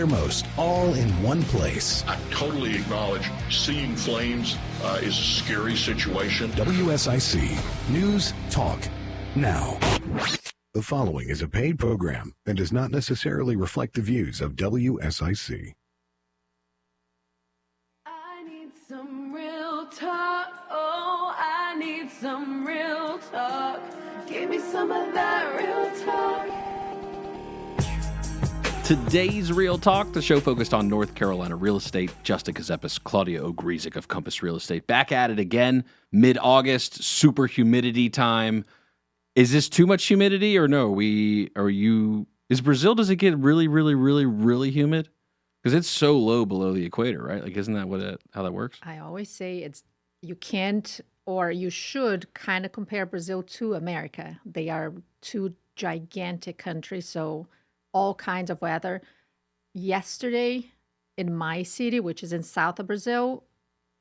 Most, all in one place. I totally acknowledge seeing flames is a scary situation. WSIC News Talk Now. The following is a paid program and does not necessarily reflect the views of WSIC. I need some real talk. Oh, I need some real talk. Give me some of that real talk. Today's Real Talk, the show focused on North Carolina real estate. Justin Ckezepis, Claudia Ogrizek of Compass Real Estate. Back at it again, mid-August, super humidity time. Is this too much humidity or no? Is Brazil, does it get really, really, really, really humid? Because it's so low below the equator, right? Like, isn't that how that works? I always say you can't or you should kind of compare Brazil to America. They are two gigantic countries, so all kinds of weather. Yesterday in my city, which is in south of Brazil,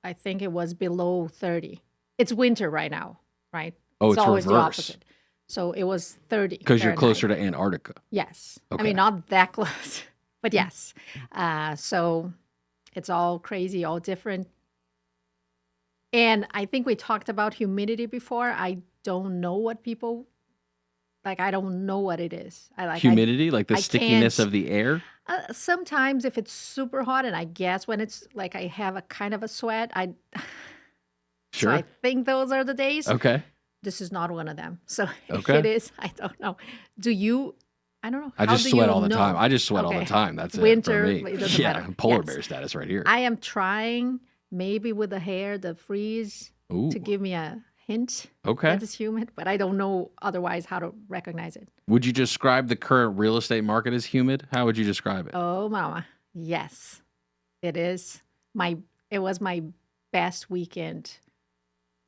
I think it was below 30. It's winter right now, right? Oh, it's always reverse. the opposite. So it was 30. Because you're Fahrenheit. closer to Antarctica. Yes. Okay. I mean, not that close, but yes. So it's all crazy, all different. And I think we talked about humidity before. I don't know what people... I don't know what it is. Humidity, like the stickiness of the air? Sometimes if it's super hot, and I guess when it's like I have a kind of a sweat, Sure. So I think those are the days. Okay. This is not one of them. So if Okay. it is, I don't know. Do you? I don't know. I How just do sweat you all the know? time. I just sweat all Okay. the time. That's Winter, it for it me. doesn't Yeah, matter. polar Yes. bear status right here. I am trying, maybe with the hair, the freeze, Ooh. to give me a hint Okay. that it's humid, but I don't know otherwise how to recognize it. Would you describe the current real estate market as humid? How would you describe it? Oh, mama. Yes, it is. It was my best weekend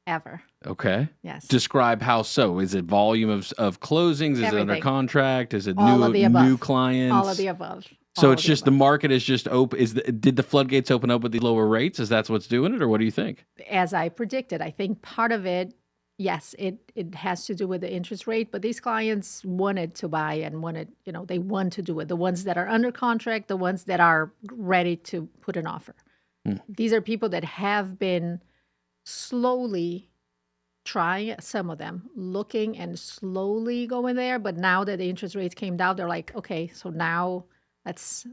ever. Okay. Yes. Describe how so. Is it volume of closings? Is it under Everything. contract? Is it All of the above. new clients? All of the above. So All it's of just the above. market is just open. Did the floodgates open up with the lower rates? Is that what's doing it, or what do you think? As I predicted, I think part of it, yes, it has to do with the interest rate, but these clients wanted to buy and they want to do it. The ones that are under contract, the ones that are ready to put an offer. These are people that have been slowly trying, some of them looking and slowly going there, but now that the interest rates came down, they're like, okay, so now let's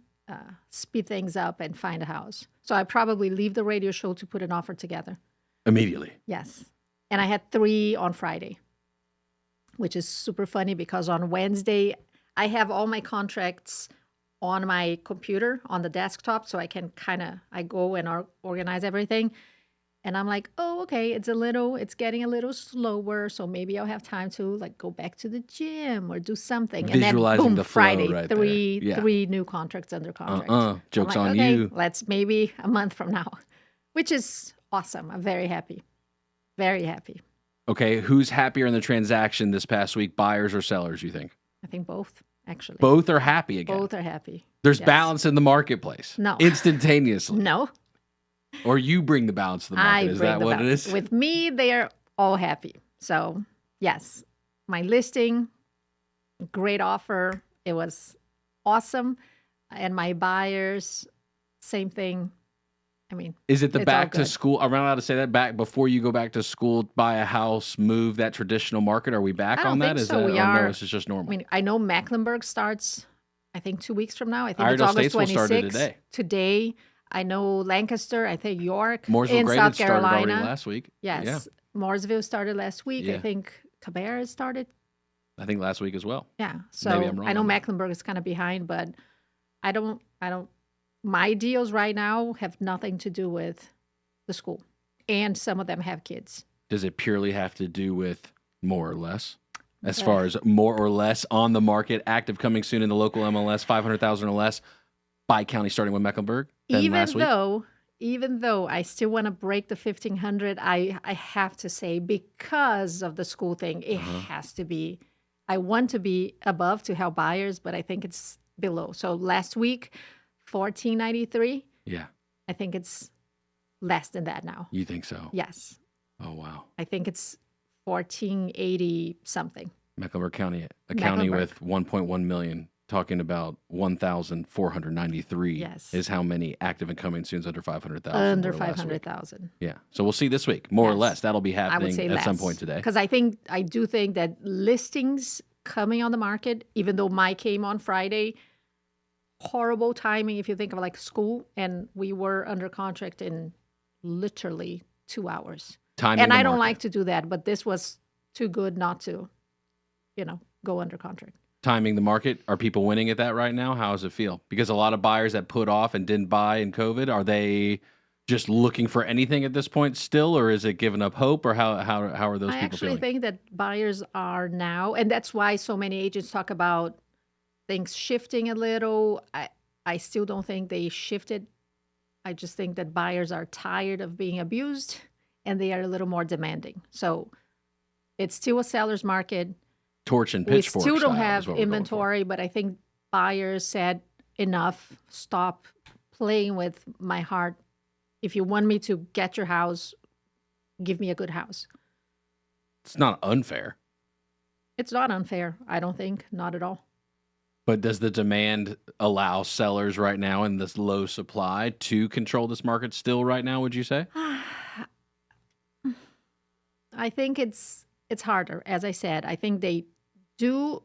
speed things up and find a house. So I probably leave the radio show to put an offer together. Immediately. Yes. And I had 3 on Friday, which is super funny because on Wednesday, I have all my contracts on my computer on the desktop. So I can I go and organize everything. And I'm like, oh, okay, it's getting a little slower. So maybe I'll have time to go back to the gym or do something. Visualizing and then boom, the flow Friday, right three there. Yeah. 3 new contracts under contract. Joke's I'm like, on okay, you. let's maybe a month from now, which is awesome. I'm very happy. Very happy. Okay, who's happier in the transaction this past week, buyers or sellers, you think? I think both, actually. Both are happy again. Both are happy. There's Yes. balance in the marketplace. No. Instantaneously. No. Or you bring the balance to the market. Is that what it is? With me, they are all happy. So, yes, my listing, great offer. It was awesome. And my buyers, same thing. I mean, Is it the it's all back to good. school? Am I allowed to say that back before you go back to school, buy a house, move that traditional market? Are we back I don't on that? think Is so. that We or no, are- it's just normal? I mean, I know Mecklenburg starts, I think 2 weeks from now. I think Iredell it's August Statesville started 26th. today. Today, I know Lancaster, I think York, Mooresville in Graded South started Carolina. already last week. Yes. Yeah, Mooresville started last week. Yeah. I think Cabarrus started. I think last week as well. Yeah. So Maybe I'm wrong I know on that. Mecklenburg is kind of behind, but I don't, my deals right now have nothing to do with the school. And some of them have kids. Does it purely have to do with more or less? As far as more or less on the market, active coming soon in the local MLS, 500,000 or less by county, starting with Mecklenburg than last week? Even though I still want to break the 1,500, I have to say, because of the school thing, it has to be, I want to be above to help buyers, but I think it's below. So last week, 1,493. Yeah. I think it's less than that now. You think so? Yes. Oh, wow. I think it's 1,480 something. Mecklenburg County, a county Mecklenburg. with 1.1 million talking about 1,493 Yes. is how many active and coming soons under 500,000. Under were last week. 500,000. Yeah. So we'll see this week, more or Yes. less. That'll be I would happening say at less. some point today. Because I do think that listings coming on the market, even though mine came on Friday, horrible timing if you think of like school, and we were under contract in literally 2 hours. Timing And the I don't market. like to do that, but this was too good not to, go under contract. Timing the market. Are people winning at that right now? How does it feel? Because a lot of buyers that put off and didn't buy in COVID, are they just looking for anything at this point still, or is it giving up hope, or how are those I people actually feeling? think that buyers are now, and that's why so many agents talk about things shifting a little. I still don't think they shifted. I just think that buyers are tired of being abused and they are a little more demanding. So it's still a seller's market. Torch and We pitchfork still don't style is have what we're going for. inventory, but I think buyers said enough. Stop playing with my heart. If you want me to get your house, give me a good house. It's not unfair. It's not unfair, I don't think. Not at all. But does the demand allow sellers right now in this low supply to control this market still right now, would you say? I think it's harder. As I said, I think they do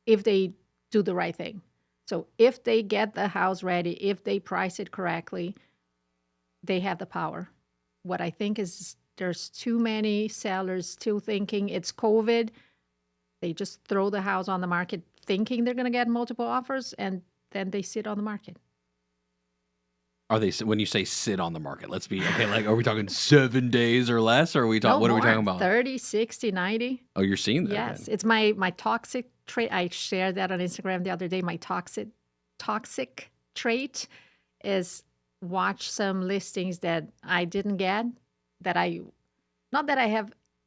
if they do the right thing. So if they get the house ready, if they price it correctly, they have the power. What I think is there's too many sellers still thinking it's COVID. They just throw the house on the market thinking they're going to get multiple offers, and then they sit on the market. Are they, when you say sit on the market, let's be, okay, like, are we talking 7 days or less? Or are we talking, No what are we more. talking about? 30, 60, 90. Oh, you're seeing that? Yes, then. it's my toxic trait. I shared that on Instagram the other day. My toxic trait is watch some listings that I didn't get, I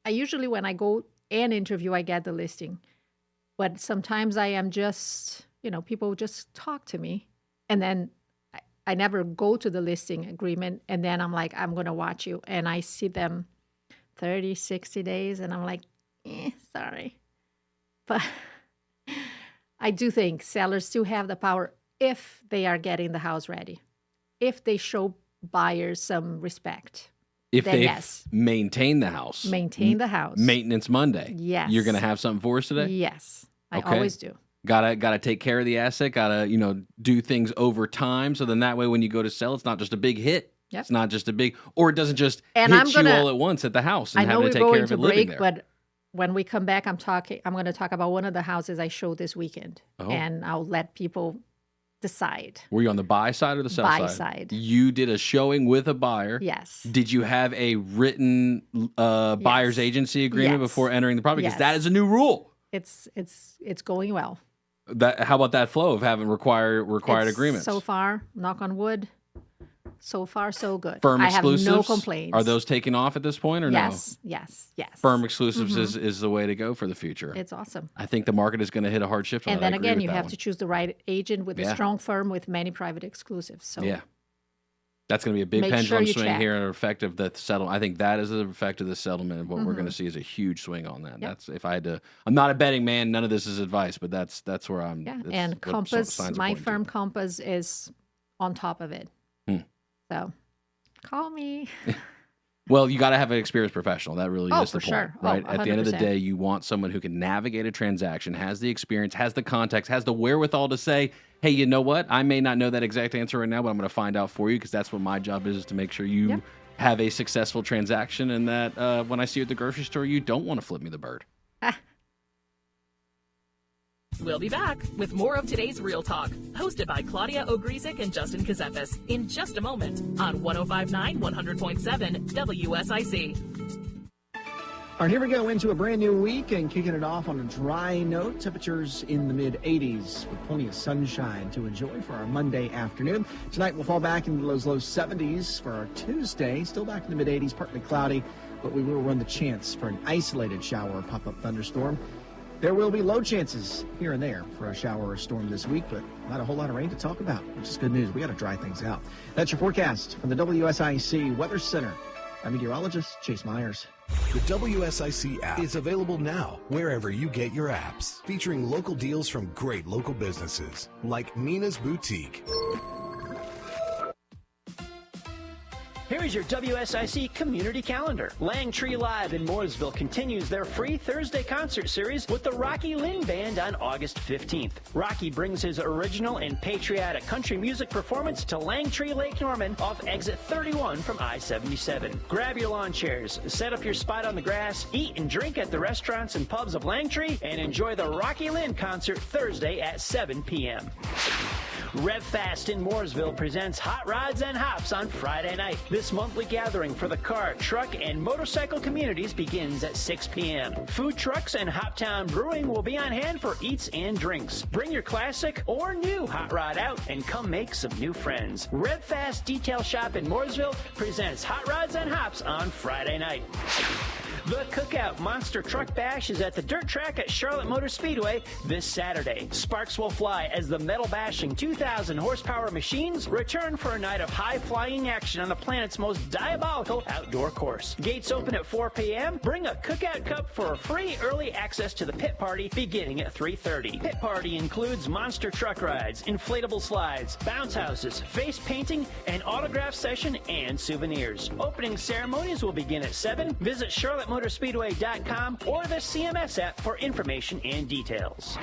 usually when I go and interview, I get the listing. But sometimes I am just, people just talk to me, and then I never go to the listing agreement, and then I'm like, I'm going to watch you, and I see them 30, 60 days, and I'm like, sorry. But I do think sellers still have the power if they are getting the house ready, if they show buyers some respect. If then they yes. maintain the house. Maintain the house. Maintenance Monday. Yes. You're going to have something for us today? Yes, I Okay. always do. Gotta take care of the asset. Gotta, do things over time. So then that way, when you go to sell, it's not just a big hit. Yep. It's not just a big, or it doesn't just And hit I'm you gonna- all at once at the house and I know having we're to take care going of to it living break, there. but when we come back, I'm going to talk about one of the houses I showed this weekend, Oh. and I'll let people decide. Were you on the buy side or the sell Buy side? side. You did a showing with a buyer. Yes. Did you have a written buyer's Yes. agency agreement Yes. before entering the property? Because Yes. that is a new rule. It's going well. How about that flow of having required It's agreements? So far, knock on wood, so far so good. Firm I have exclusives. no complaints. Are those taking off at this point or Yes, yes. Firm exclusives is the way to go for the future. It's awesome. I think the market is going to hit a hard shift on And that. I then agree again, with you that have one. to choose the right agent with Yeah. a strong firm with many private exclusives. So Yeah. That's going to be a big Make sure pendulum you swing check. here in effect of the settlement. I think that is the effect of the settlement. And what we're going to see is a huge swing on that. Yep. That's if I had to. I'm not a betting man. None of this is advice, but that's where I'm. yeah, that's and what some Compass, signs are my pointing to. firm Compass is on top of it. So call me. Well, you got to have an experienced professional. That really Oh, is the for point, sure. Oh, right? At the end of the 100%. day, you want someone who can navigate a transaction, has the experience, has the context, has the wherewithal to say, hey, you know what? I may not know that exact answer right now, but I'm going to find out for you because that's what my job is to make sure you Yep. have a successful transaction and that when I see you at the grocery store, you don't want to flip me the bird. We'll be back with more of today's Real Talk, hosted by Claudia Ogrizek and Justin Ckezepis, in just a moment on 105.9, 100.7 WSIC. All right, here we go into a brand new week and kicking it off on a dry note. Temperatures in the mid-80s with plenty of sunshine to enjoy for our Monday afternoon. Tonight we'll fall back into those low 70s for our Tuesday. Still back in the mid-80s, partly cloudy, but we will run the chance for an isolated shower or pop-up thunderstorm. There will be low chances here and there for a shower or storm this week, but not a whole lot of rain to talk about, which is good news. We got to dry things out. That's your forecast from the WSIC Weather Center. I'm meteorologist Chase Myers. The WSIC app is available now wherever you get your apps, featuring local deals from great local businesses like Nina's Boutique. Here is your WSIC community calendar. Langtree Live in Mooresville continues their free Thursday concert series with the Rocky Lynn Band on August 15th. Rocky brings his original and patriotic country music performance to Langtree Lake Norman off exit 31 from I-77. Grab your lawn chairs, set up your spot on the grass, eat and drink at the restaurants and pubs of Langtree, and enjoy the Rocky Lynn concert Thursday at 7 p.m. RevFast in Mooresville presents Hot Rods and Hops on Friday night. This monthly gathering for the car, truck, and motorcycle communities begins at 6 p.m. Food trucks and Hoptown Brewing will be on hand for eats and drinks. Bring your classic or new hot rod out and come make some new friends. RevFast Detail Shop in Mooresville presents Hot Rods and Hops on Friday night. The Cookout Monster Truck Bash is at the dirt track at Charlotte Motor Speedway this Saturday. Sparks will fly as the metal-bashing 2,000 horsepower machines return for a night of high-flying action on the planet's most diabolical outdoor course. Gates open at 4 p.m. Bring a Cookout Cup for free early access to the pit party beginning at 3:30. Pit party includes monster truck rides, inflatable slides, bounce houses, face painting, an autograph session, and souvenirs. Opening ceremonies will begin at 7. Visit CharlotteMotorspeedway.com or the CMS app for information and details.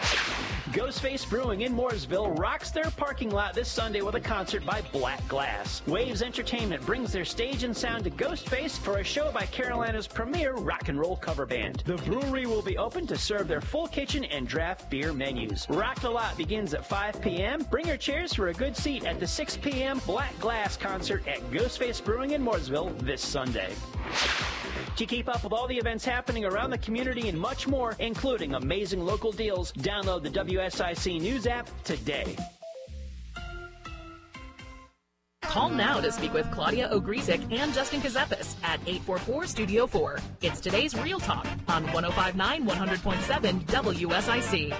Ghostface Brewing in Mooresville rocks their parking lot this Sunday with a concert by Black Glass. Waves Entertainment brings their stage and sound to Ghostface for a show by Carolina's premier rock and roll cover band. The brewery will be open to serve their full kitchen and draft beer menus. Rock the Lot begins at 5 p.m. Bring your chairs for a good seat at the 6 p.m. Black Glass concert at Ghostface Brewing in Mooresville this Sunday. To keep up with all the events happening around the community and much more, including amazing local deals, download the WSIC News app today. Call now to speak with Claudia Ogrizek and Justin Ckezepis at 844-STUDIO-4. It's today's Real Talk on 105.9 100.7 WSIC.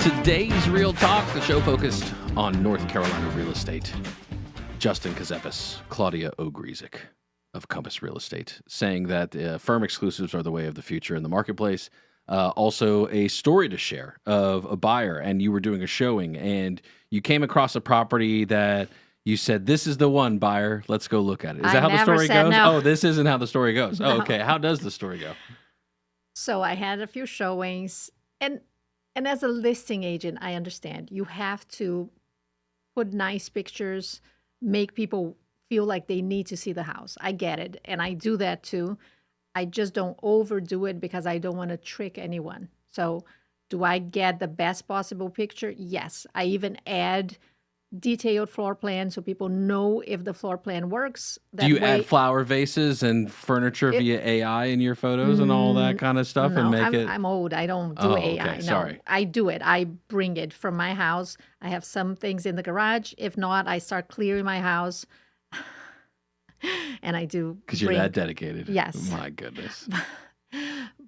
Today's Real Talk, the show focused on North Carolina real estate. Justin Ckezepis, Claudia Ogrizek of Compass Real Estate, saying that firm exclusives are the way of the future in the marketplace. Also, a story to share of a buyer, and you were doing a showing, and you came across a property that you said, "This is the one, buyer. Let's go look at it." Is that how the story goes? No. Oh, this isn't how the story goes. No. Oh, okay. How does the story go? So I had a few showings, and as a listing agent, I understand you have to put nice pictures, make people feel like they need to see the house. I get it. And I do that too. I just don't overdo it because I don't want to trick anyone. So do I get the best possible picture? Yes. I even add detailed floor plan so people know if the floor plan works. Do you add flower vases and furniture via AI in your photos and all that kind of stuff? No, and make I'm old. I don't do AI. Okay. No, Sorry. I do it. I bring it from my house. I have some things in the garage. If not, I start clearing my house. And I do. Because you're that dedicated. Yes. My goodness.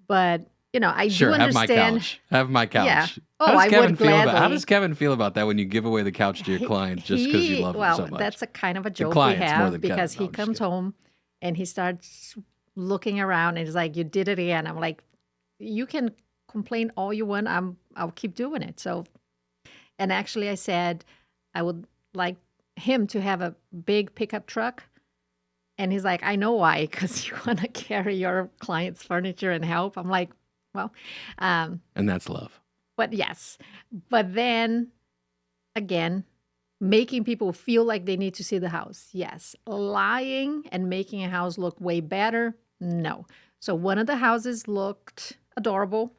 But, you know, I Sure, do understand. Have my couch. Yeah. How Oh, does I Kevin would feel gladly. How does Kevin feel about that when you give away the couch to your client just because you love him so much? That's a kind of a joke we clients more have than because Kevin. No, he I'm just comes kidding. home and he starts looking around and he's like, "You did it again." I'm like, "You can complain all you want. I'll keep doing it." So, and actually, I said I would like him to have a big pickup truck. And he's like, "I know why, because you want to carry your client's furniture and help." I'm like, well, And that's love. but yes. But then again, making people feel like they need to see the house. Yes. Lying and making a house look way better. No. So one of the houses looked adorable,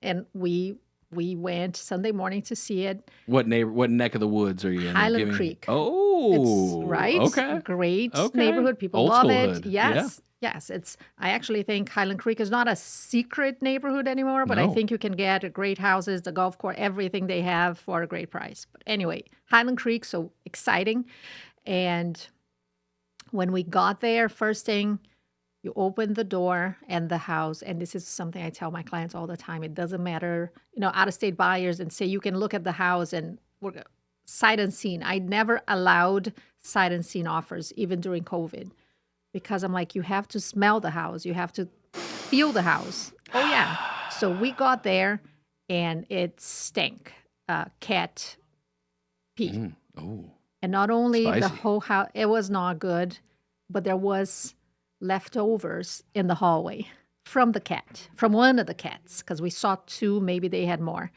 and we went Sunday morning to see it. What neck of the woods are you in? Highland Creek. Oh, It's right. Okay. Great Okay. neighborhood. People Old love school it. hood. Yes. Yes. I actually think Highland Creek is not a secret neighborhood anymore, but I No. think you can get great houses, the golf course, everything they have for a great price. But anyway, Highland Creek, so exciting. And when we got there, first thing, you open the door and the house, and this is something I tell my clients all the time. It doesn't matter, out-of-state buyers, and say you can look at the house and sight unseen. I never allowed sight unseen offers, even during COVID. because I'm like, you have to smell the house. You have to feel the house. Oh, yeah. So we got there, and it stank. Cat pee. Oh. And not only the Spicy. whole house, it was not good, but there was leftovers in the hallway from the cat, from one of the cats, because we saw 2, maybe they had more.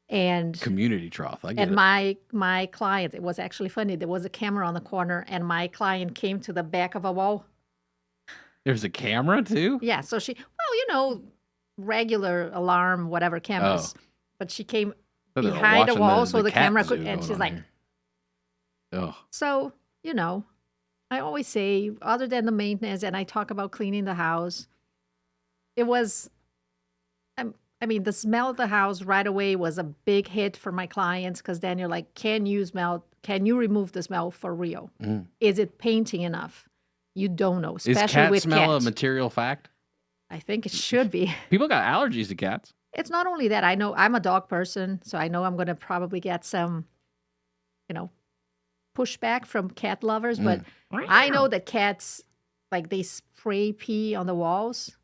And Community trough. I get and it. my client, it was actually funny. There was a camera on the corner, and my client came to the back of a wall. There's a camera too? Yeah, so she, regular alarm, whatever cameras, but she came So they're behind a watching wall so the cat camera zoo could, and going she's on like, here. Oh. so, I always say, other than the maintenance, and I talk about cleaning the house, it was, the smell of the house right away was a big hit for my clients, because then you're like, can you remove the smell for real? Is it painting enough? You don't know, Is especially cat with smell a cat. material fact? I think it should be. People got allergies to cats. It's not only that. I know I'm a dog person, so I know I'm going to probably get some, pushback from cat lovers. But I know that cats, like, they spray pee on the walls.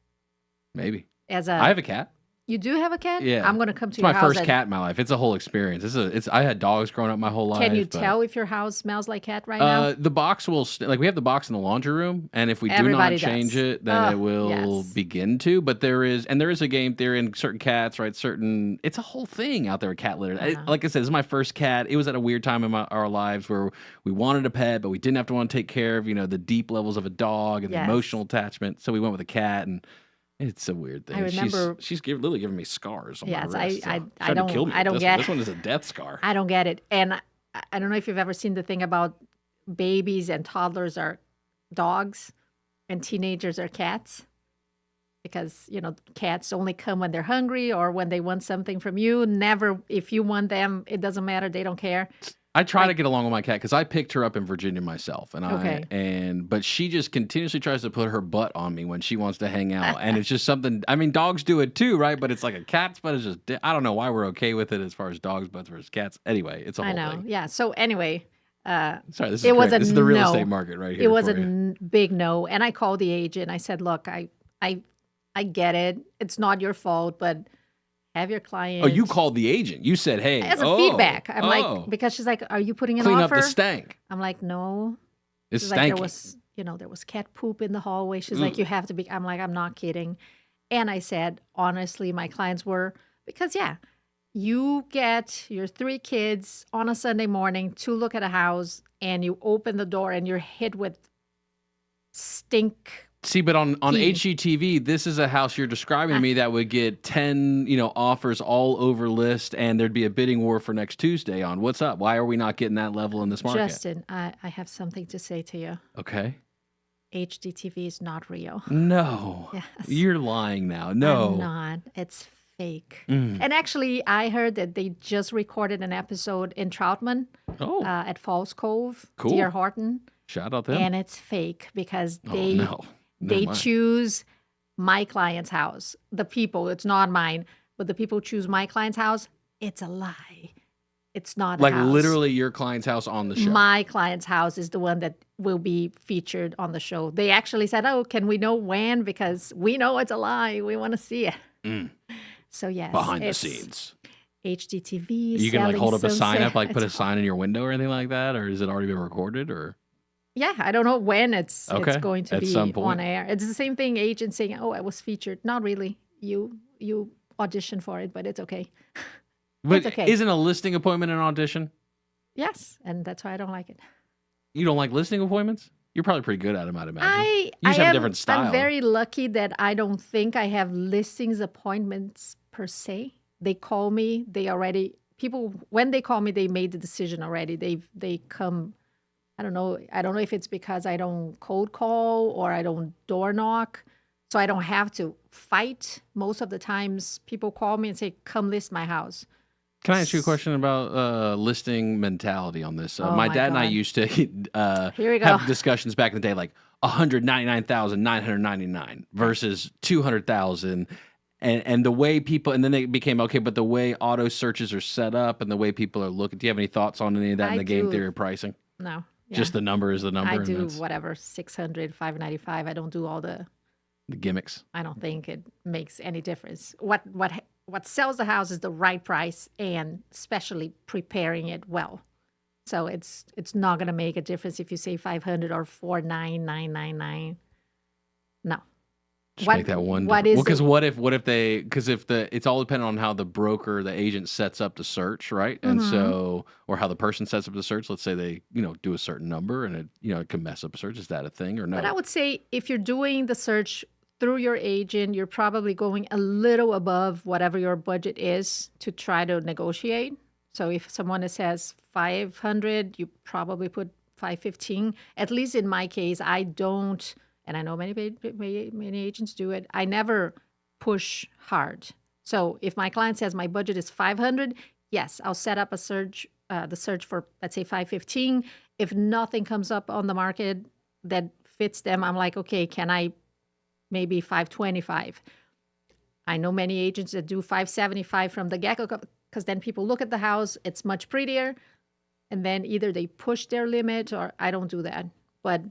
Maybe. I have a cat. You do have a cat? Yeah. I'm going to come to It's your my house. first and- cat in my life. It's a whole experience. I had dogs growing up my whole life. Can you but- tell if your house smells like cat right now? The box will we have the box in the laundry room, and if we Everybody do not change does. it, then it will yes. begin to. But there is a game theory in certain cats, right? It's a whole thing out there with cat litter. Like I said, this is my first cat. It was at a weird time in our lives where we wanted a pet, but we didn't have to want to take care of the deep levels of a dog and the Yes. emotional attachment. So we went with a cat, and it's a weird thing. I remember- she's literally giving me scars on Yes, my wrist. I Tried to kill me don't with get- this one is a death scar. I don't get it. And I don't know if you've ever seen the thing about babies and toddlers are dogs and teenagers are cats. Because, cats only come when they're hungry or when they want something from you. Never, if you want them, it doesn't matter. They don't care. I try to get along with my cat because I picked her up in Virginia myself, but she just continuously tries to put her butt on me when she wants to hang out, and it's just something. I mean, dogs do it too, right? But it's like a cat's butt is just. I don't know why we're okay with it as far as dogs' butts versus cats. Anyway, it's a whole I know. thing. Yeah. So anyway, Sorry, this is it was great. a This is the real no. estate market right here. It was for a you. big no. And I called the agent. I said, look, I get it. It's not your fault, but have your client. Oh, you called the agent. You said, "Hey, as a feedback." I'm like, because she's like, "Are you putting an clean offer?" up the stank. I'm like, "No." It's She's like, stanky. there was cat poop in the hallway. She's like, "You have to be." I'm like, "I'm not kidding." And I said, honestly, my clients were because you get your 3 kids on a Sunday morning to look at a house, and you open the door and you're hit with stink. See, but on HGTV, this is a house you're describing to me that would get 10, offers all over list, and there'd be a bidding war for next Tuesday on what's up. Why are we not getting that level in this market? Justin, I have something to say to you. Okay. HGTV is not real. No. Yes. You're lying now. No. I'm not. It's fake. Mm. And actually, I heard that they just recorded an episode in Troutman at Falls Cove, Cool. Deer Horton, Shout out them. and it's fake because they no. they Never mind. choose my client's house. The people, it's not mine, but the people choose my client's house. It's a lie. It's not Like a house. literally your client's house on the show. My client's house is the one that will be featured on the show. They actually said, "Oh, can we know when? Because we know it's a lie. We want to see it." So yes, Behind the it's scenes. HGTV. You can hold up a sign up, put a It's- sign in your window or anything like that, or has it already been recorded? Or Yeah, I don't know when it's Okay, going to at be some point. on air. It's the same thing. Agents saying, "Oh, I was featured." Not really. You audition for it, but it's okay. but It's okay. isn't a listing appointment an audition? Yes, and that's why I don't like it. You don't like listing appointments? You're probably pretty good at them, I'd imagine. I You just have am, a different style. I'm very lucky that I don't think I have listings appointments per se. They call me. People when they call me, they made the decision already. They come. I don't know if it's because I don't cold call or I don't door knock, so I don't have to fight. Most of the times, people call me and say, "Come list my house." Can I ask you a question about listing mentality on this? Oh my my dad and I God. used to Here we go. have discussions back in the day, like 199,999 versus 200,000, and the way people, and then it became okay, but the way auto searches are set up and the way people are looking. Do you have any thoughts on any of that in I the game do. theory of pricing? No, Just the number is the number. I and do that's whatever, 600, 595. I don't do all the, the gimmicks. I don't think it makes any difference. What sells the house is the right price and especially preparing it well. So it's not going to make a difference if you say 500 or 49999. No. Just make that one. What is because what if it's all dependent on how the broker, the agent sets up the search, right? And so, or how the person sets up the search. Let's say they, do a certain number and it can mess up a search. Is that a thing or no? But I would say if you're doing the search through your agent, you're probably going a little above whatever your budget is to try to negotiate. So if someone says 500, you probably put 515. At least in my case, I don't. And I know many agents do it. I never push hard. So if my client says my budget is 500, yes, I'll set up a search, the search for, let's say, 515. If nothing comes up on the market that fits them, I'm like, okay, can I maybe 525? I know many agents that do 575 from the get-go because then people look at the house, it's much prettier, and then either they push their limit or I don't do that. But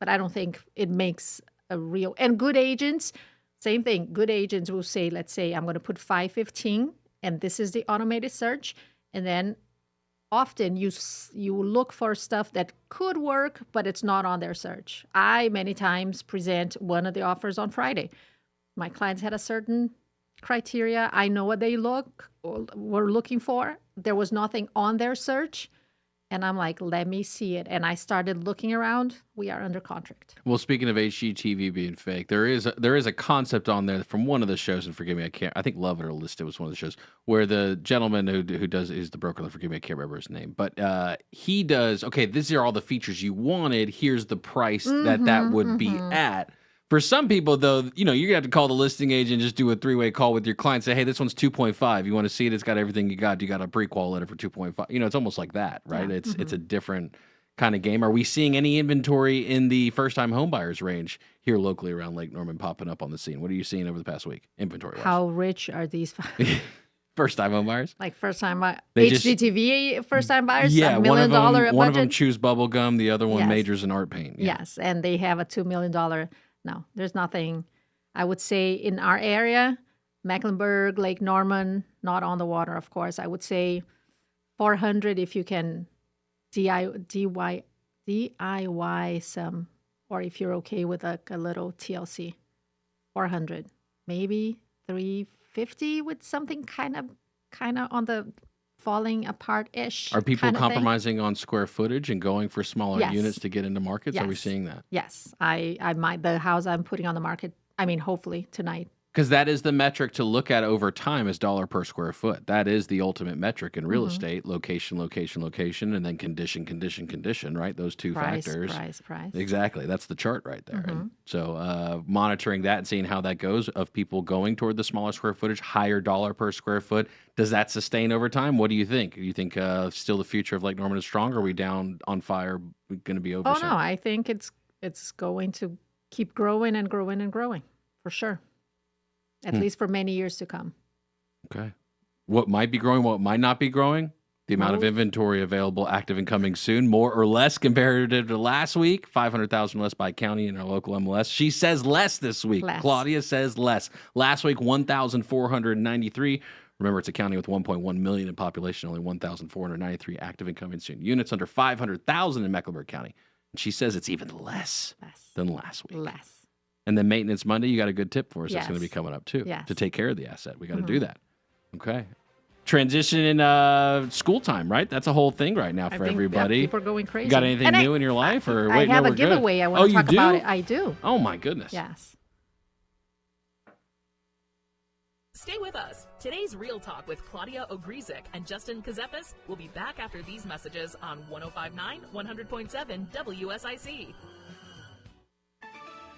I don't think it makes a real... And good agents, same thing. Good agents will say, let's say, I'm going to put 515, and this is the automated search. And then often you look for stuff that could work, but it's not on their search. I, many times, present one of the offers on Friday. My clients had a certain criteria. I know what they were looking for. There was nothing on their search. And I'm like, let me see it. And I started looking around. We are under contract. Well, speaking of HGTV being fake, there is a concept on there from one of the shows, and forgive me, I think Love It or List It was one of the shows, where the gentleman who is the broker, forgive me, I can't remember his name, but he does, okay, these are all the features you wanted. Here's the price that would be at. For some people, though, you're going to have to call the listing agent, just do a three-way call with your client, say, hey, this one's 2.5. You want to see it? It's got everything you got. You got a pre-qual letter for 2.5. It's almost like that, right? Yeah. It's a different kind of game. Are we seeing any inventory in the first-time homebuyers range here locally around Lake Norman popping up on the scene? What are you seeing over the past week, inventory-wise? How rich are these first-time homebuyers? Like first-time HGTV first-time buyers? Yeah, $1 million budget? One of them chews bubble gum. The other one majors in art paint. Yeah. Yes, and they have a $2 million... No, there's nothing. I would say in our area, Mecklenburg, Lake Norman, not on the water, of course. I would say 400 if you can DIY some, or if you're okay with a little TLC. 400, maybe 350 with something kind of on the falling apart-ish. Are people compromising on square footage and going for smaller units to get into markets? Yes. Are we seeing that? Yes. The house I'm putting on the market, hopefully tonight. Because that is the metric to look at over time is dollar per square foot. That is the ultimate metric in real estate, location, and then condition, right? Those two factors. Price. Exactly. That's the chart right there. And so monitoring that and seeing how that goes of people going toward the smaller square footage, higher dollar per square foot. Does that sustain over time? What do you think? Do you think still the future of Lake Norman is strong? Or are we down on fire, going to be over soon? No. I think it's going to keep growing and growing and growing, for sure. At least for many years to come. Okay. What might be growing, what might not be growing? The amount of inventory available, active and coming soon, more or less comparative to last week. 500,000 less by county in our local MLS. She says less this week. Less. Claudia says less. Last week, 1,493. Remember, it's a county with 1.1 million in population, only 1,493 active and coming soon. Units under 500,000 in Mecklenburg County. And she says it's even less than last week. Less. And then Maintenance Monday, you got a good tip for us. Yes. That's going to be coming up, too, yes. to take care of the asset. We got to do that. Okay. Transition in school time, right? That's a whole thing right now for everybody. People are going crazy. You got anything new in your life? I have a giveaway. I want to talk about it. I do. Oh, my goodness. Yes. Stay with us. Today's Real Talk with Claudia Ogrizek and Justin Ckezepis will be back after these messages on 105.9, 100.7 WSIC.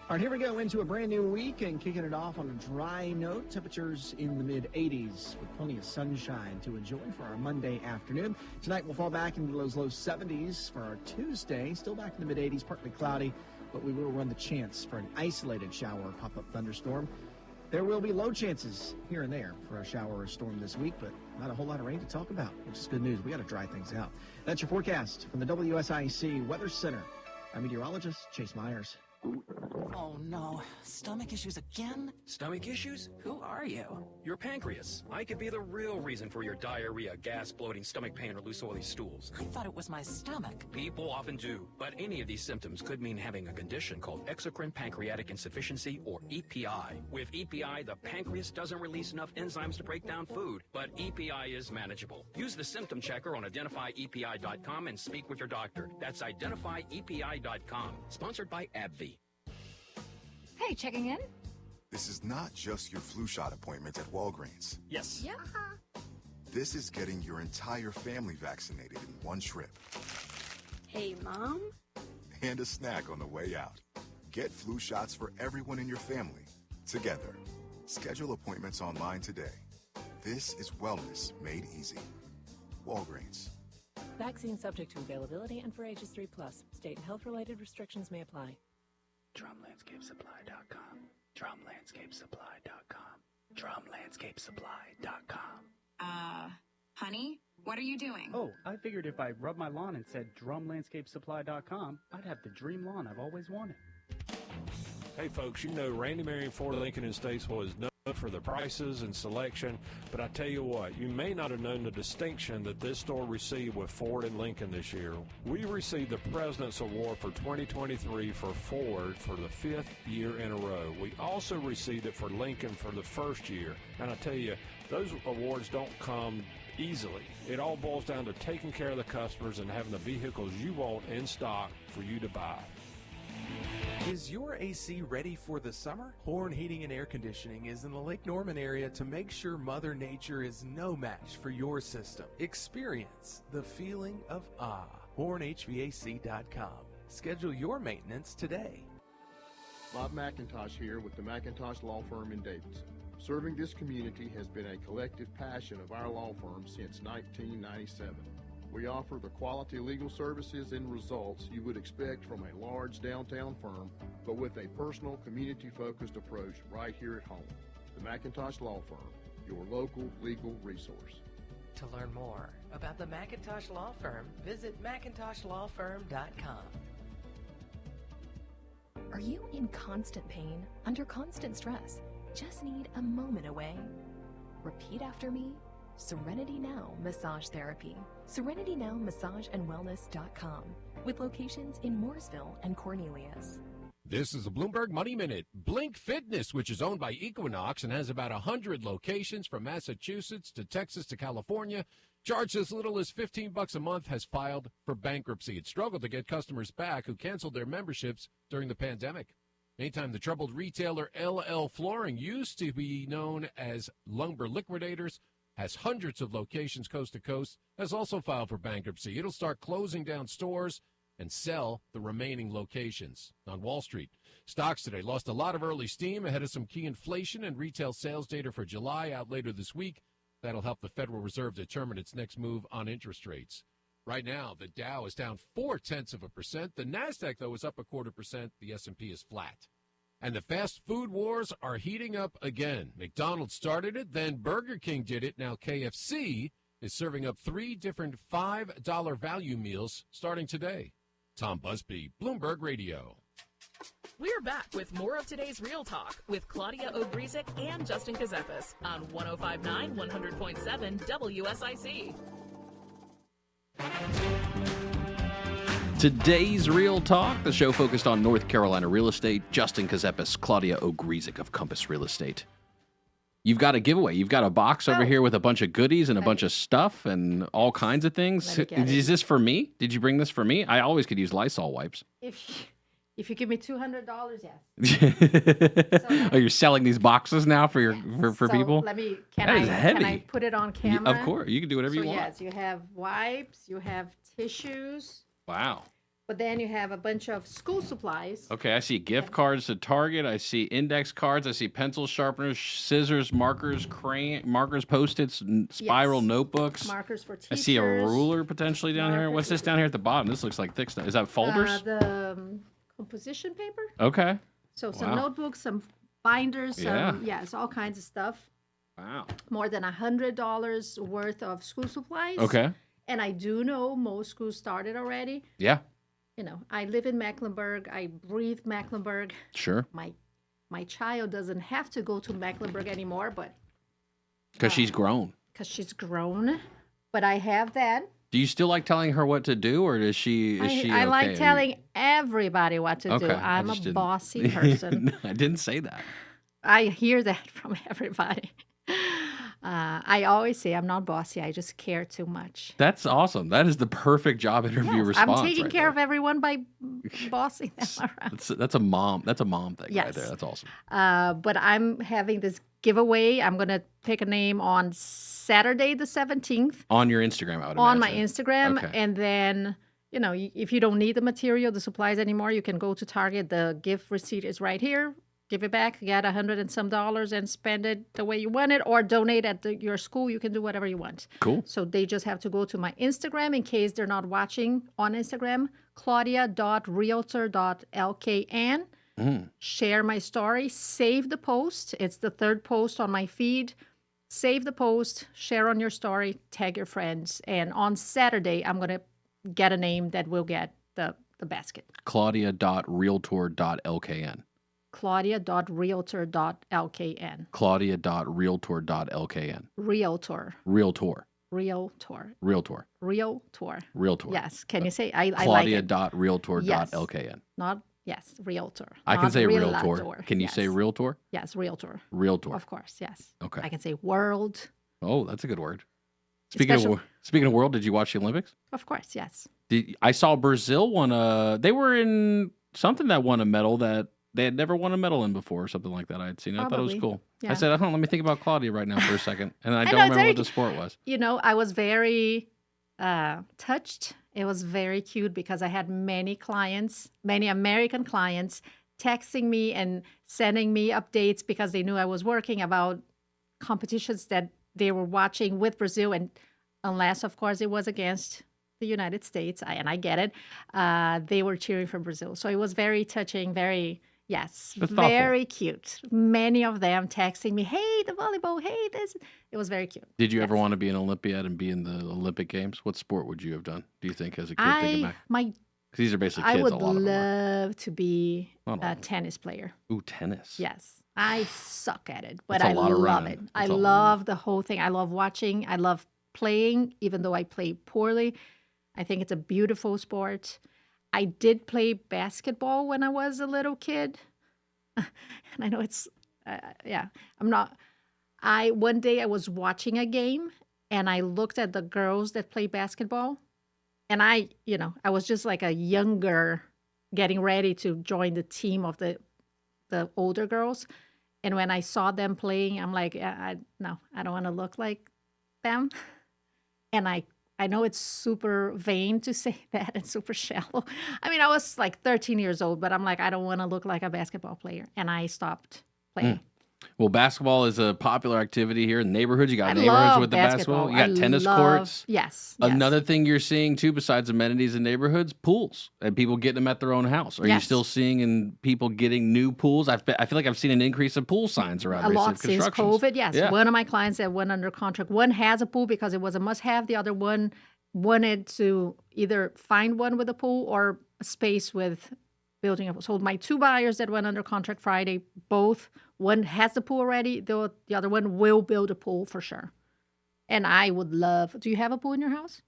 All right, here we go into a brand new week and kicking it off on a dry note. Temperatures in the mid-80s with plenty of sunshine to enjoy for our Monday afternoon. Tonight we'll fall back into those low 70s for our Tuesday. Still back in the mid-80s, partly cloudy, but we will run the chance for an isolated shower or pop-up thunderstorm. There will be low chances here and there for a shower or storm this week, but not a whole lot of rain to talk about, which is good news. We got to dry things out. That's your forecast from the WSIC Weather Center. I'm meteorologist Chase Myers. Oh no, stomach issues again? Stomach issues? Who are you? Your pancreas. I could be the real reason for your diarrhea, gas, bloating, stomach pain, or loose oily stools. I thought it was my stomach. People often do, but any of these symptoms could mean having a condition called exocrine pancreatic insufficiency, or EPI. With EPI, the pancreas doesn't release enough enzymes to break down food, but EPI is manageable. Use the symptom checker on identifyepi.com and speak with your doctor. That's identifyepi.com. Sponsored by AbbVie. Hey, checking in? This is not just your flu shot appointment at Walgreens. Yes. Yeah. This is getting your entire family vaccinated in one trip. Hey, Mom? And a snack on the way out. Get flu shots for everyone in your family, together. Schedule appointments online today. This is wellness made easy. Walgreens. Vaccine subject to availability and for ages 3+. State and health-related restrictions may apply. DrumLandscapeSupply.com. DrumLandscapeSupply.com. DrumLandscapeSupply.com. Honey, what are you doing? Oh, I figured if I rubbed my lawn and said DrumLandscapeSupply.com, I'd have the dream lawn I've always wanted. Hey folks, you know Randy Marion Ford Lincoln in Statesville is known for the prices and selection, but I tell you what, you may not have known the distinction that this store received with Ford and Lincoln this year. We received the President's Award for 2023 for Ford for the 5th year in a row. We also received it for Lincoln for the first year, and I tell you, those awards don't come easily. It all boils down to taking care of the customers and having the vehicles you want in stock for you to buy. Is your AC ready for the summer? Horn Heating and Air Conditioning is in the Lake Norman area to make sure Mother Nature is no match for your system. Experience the feeling of awe. HornHVAC.com. Schedule your maintenance today. Bob McIntosh here with the McIntosh Law Firm in Davidson. Serving this community has been a collective passion of our law firm since 1997. We offer the quality legal services and results you would expect from a large downtown firm, but with a personal, community-focused approach right here at home. The McIntosh Law Firm, your local legal resource. To learn more about the McIntosh Law Firm, visit McIntoshLawFirm.com. Are you in constant pain, under constant stress? Just need a moment away? Repeat after me. Serenity Now Massage Therapy. SerenityNowMassageAndWellness.com, with locations in Mooresville and Cornelius. This is a Bloomberg Money Minute. Blink Fitness, which is owned by Equinox and has about 100 locations from Massachusetts to Texas to California, charged as little as $15 a month, has filed for bankruptcy. It struggled to get customers back who canceled their memberships during the pandemic. Meantime, the troubled retailer LL Flooring, used to be known as Lumber Liquidators, has hundreds of locations coast to coast, has also filed for bankruptcy. It'll start closing down stores and sell the remaining locations. On Wall Street, stocks today lost a lot of early steam ahead of some key inflation and retail sales data for July out later this week. That'll help the Federal Reserve determine its next move on interest rates. Right now, the Dow is down 0.4%. The NASDAQ, though, is up 0.25%. The S&P is flat. And the fast food wars are heating up again. McDonald's started it, then Burger King did it. Now KFC is serving up 3 different $5 value meals starting today. Tom Busby, Bloomberg Radio. We're back with more of today's Real Talk with Claudia Ogrizek and Justin Ckezepis on 105.9 100.7 WSIC. Today's Real Talk, the show focused on North Carolina real estate. Justin Ckezepis, Claudia Ogrizek of Compass Real Estate. You've got a giveaway. You've got a box over here with a bunch of goodies and a bunch of stuff and all kinds of things. Is this for me? Did you bring this for me? I always could use Lysol wipes. If you give me $200, yes. Oh, you're selling these boxes now for your for people? Can I put it on camera? Of course, you can do whatever you want. Yes, you have wipes, you have tissues. Wow. But then you have a bunch of school supplies. Okay, I see gift cards to Target. I see index cards. I see pencils, sharpeners, scissors, markers, markers, Post-its, spiral notebooks. Markers for teachers. I see a ruler potentially down here. What's this down here at the bottom? This looks like thick stuff. Is that folders? The composition paper. Okay. So some notebooks, some binders, Yeah. Yes, all kinds of stuff. Wow. More than $100 worth of school supplies. Okay. And I do know most schools started already. Yeah. You know, I live in Mecklenburg. I breathe Mecklenburg. Sure. My child doesn't have to go to Mecklenburg anymore, but Because she's grown. because she's grown. But I have that. Do you still like telling her what to do, or is she? I like telling everybody what to do. Okay, I'm a bossy person. No, I didn't say that. I hear that from everybody. I always say I'm not bossy. I just care too much. That's awesome. That is the perfect job interview response. I'm taking right care there. of everyone by bossing them around. That's a mom. That's a mom thing right Yes. there. That's awesome. But I'm having this giveaway. I'm gonna pick a name on Saturday the 17th On your Instagram, I would on my imagine. Instagram, Okay. and then if you don't need the material, the supplies anymore, you can go to Target. The gift receipt is right here. Give it back, get $100 and some and spend it the way you want it, or donate at your school. You can do whatever you want. Cool. So they just have to go to my Instagram in case they're not watching on Instagram, claudia.realtor.lkn. Share my story, save the post. It's the third post on my feed. Save the post, share on your story, tag your friends. And on Saturday, I'm going to get a name that will get the basket. Claudia.realtor.lkn. Claudia.realtor.lkn. Claudia.realtor.lkn. Realtor. Realtor. Realtor. Realtor. Realtor. Realtor. Yes. Can you say? I like it. Claudia.realtor.lkn. Not, yes, Realtor. I can not say realtor. Realtor. Can you say Yes. Realtor? Yes, Realtor. Realtor. Of course, yes. Okay. I can say world. Oh, that's a good word. Special- Speaking of world, did you watch the Olympics? Of course, yes. I saw Brazil won they were in something that won a medal that they had never won a medal in before or something like that I had seen. I thought it was Probably. cool. Yeah. I said, let me think about Claudia right now for a second. And I I don't know, it's remember very what the sport was. I was very touched. It was very cute because I had many clients, many American clients, texting me and sending me updates because they knew I was working about competitions that they were watching with Brazil. And unless, of course, it was against the United States, and I get it, they were cheering for Brazil. So it was very touching, very... Yes, That's thoughtful. very cute. Many of them texting me, hey, the volleyball, hey, this. It was very cute. Did you ever want to be an Olympiad and be in the Olympic Games? What sport would you have done, do you think, as a kid? Thinking back? 'Cause these are basically I kids, would a lot of them are. love to be Not all a of them. tennis player. Ooh, tennis. Yes, I suck at it, but That's a I lot of love running. it. I That's a- love the whole thing. I love watching. I love playing, even though I play poorly. I think it's a beautiful sport. I did play basketball when I was a little kid. And I know it's, I'm not. One day I was watching a game and I looked at the girls that play basketball, and I was just like a younger, getting ready to join the team of the older girls. And when I saw them playing, I'm like, no, I don't want to look like them. And I know it's super vain to say that and super shallow. I mean, I was like 13 years old, but I'm like, I don't want to look like a basketball player. And I stopped playing. Well, basketball is a popular activity here in neighborhoods. You got I neighborhoods love with the basketball. You got tennis courts. Yes. Another thing you're seeing too, besides amenities in neighborhoods, pools and people getting them at their own house. Are you Yes. still seeing people getting new pools? I feel like I've seen an increase of pool signs around A recent lot since constructions. COVID, yes. Yeah. One of my clients that went under contract, one has a pool because it was a must-have. The other one wanted to either find one with a pool or a space with building a pool. So my two buyers that went under contract Friday, both, one has the pool already, the other one will build a pool for sure. And I would love, do you have a pool in your house?